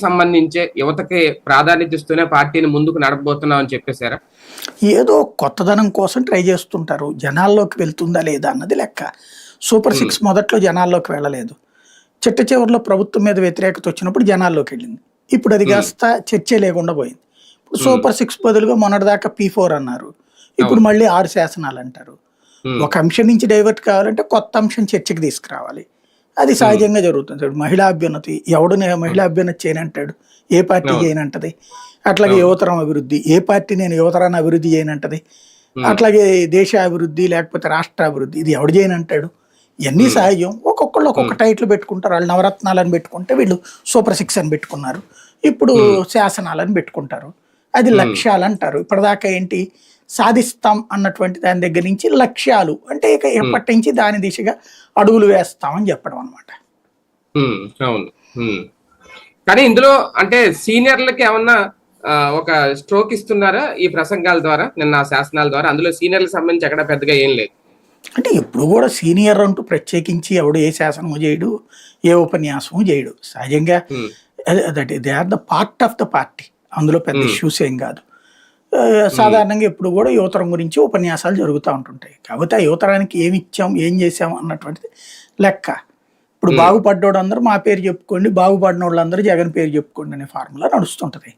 సంబంధించే యువతకి ప్రాధాన్యత ఇస్తూనే పార్టీని ముందుకు నడపబోతున్నాం అని చెప్పేసారా? ఏదో కొత్తదనం కోసం ట్రై చేస్తుంటారు. జనాల్లోకి వెళ్తుందా లేదా అన్నది లెక్క. సూపర్ హ్మ్. 6 మొదట్లో జనాల్లోకి వెళ్ళలేదు. చిట్ట చివరిలో ప్రభుత్వం మీద వ్యతిరేకత వచ్చినప్పుడు జనాల్లోకెళ్ళింది. ఇప్పుడు అది హ్మ్. కాస్త చర్చే లేకుండా పోయింది. ఇప్పుడు హ్మ్. సూపర్ 6 బదులుగా మొన్నటిదాకా P4 అన్నారు. ఇప్పుడు అవును. మళ్ళీ 6 శాసనాలంటారు. హ్మ్. ఒక అంశం నుంచి డైవర్ట్ కావాలంటే కొత్త అంశం చర్చకి తీసుకురావాలి. అది హ్మ్. సహజంగా జరుగుతుంది. ఇప్పుడు మహిళా అభ్యున్నతి ఎవడు హ్మ్. మహిళా అభ్యున్నతి చేయనంటాడు? ఏ పార్టీ అవును. చేయనంటది? అట్లాగే అవును. యువతరం అభివృద్ధి. ఏ పార్టీ నేను యువతరాన్ని అభివృద్ధి చేయనంటది? హ్మ్. అట్లాగే దేశ అభివృద్ధి లేకపోతే రాష్ట్ర అభివృద్ధి ఇది ఎవడు చేయనంటాడు? ఇయన్నీ హ్మ్. సహజం. ఒక్కొక్కళ్ళు ఒక్కొక్క హ్మ్. టైటిల్ పెట్టుకుంటారు. ఆళ్ళు నవరత్నాలని పెట్టుకుంటే వీళ్ళు సూపర్ 6 అని పెట్టుకున్నారు. ఇప్పుడు హ్మ్. శాసనాలని పెట్టుకుంటారు. అది హ్మ్. లక్ష్యాలంటారు. ఇప్పటిదాకా ఏంటి సాధిస్తాం అన్నటువంటి దాని దగ్గర నుంచి లక్ష్యాలు అంటే ఇక హ్మ్. ఎప్పటి నుంచి దాని దిశగా అడుగులు వేస్తాం అని చెప్పడం అన్నమాట. హ్మ్. అవును. హ్మ్. కానీ ఇందులో అంటే సీనియర్‌లకి ఏమన్నా ఒక స్ట్రోక్ ఇస్తున్నారా? ఈ ప్రసంగాల ద్వారా, నిన్న ఆ శాసనాల ద్వారా? అందులో సీనియర్‌లకు సంబంధించి ఎక్కడ పెద్దగా ఏం లేదు. అంటే ఎప్పుడు కూడా సీనియర్ అంటూ ప్రత్యేకించి ఎవడు ఏ శాసనము చేయడు, ఏ ఉపన్యాసము చేయడు. సహజంగా హ్మ్. They are the part of the party. అందులో పెద్ద హ్మ్. ఇష్యూస్ ఏం కాదు. హ్మ్. సాధారణంగా ఎప్పుడు కూడా యువతరం గురించి ఉపన్యాసాలు జరుగుతా ఉంటుంటాయి. కాకపోతే ఆ యువతరానికి ఏమి ఇచ్చాం, ఏం చేశాం అన్నటువంటిది లెక్క. ఇప్పుడు హ్మ్. బాగుపడ్డోడందరూ మా పేరు చెప్పుకోండి, బాగుపడినోళ్ళందరూ జగన్ పేరు చెప్పుకోండి అనే ఫార్ములా నడుస్తుంటది.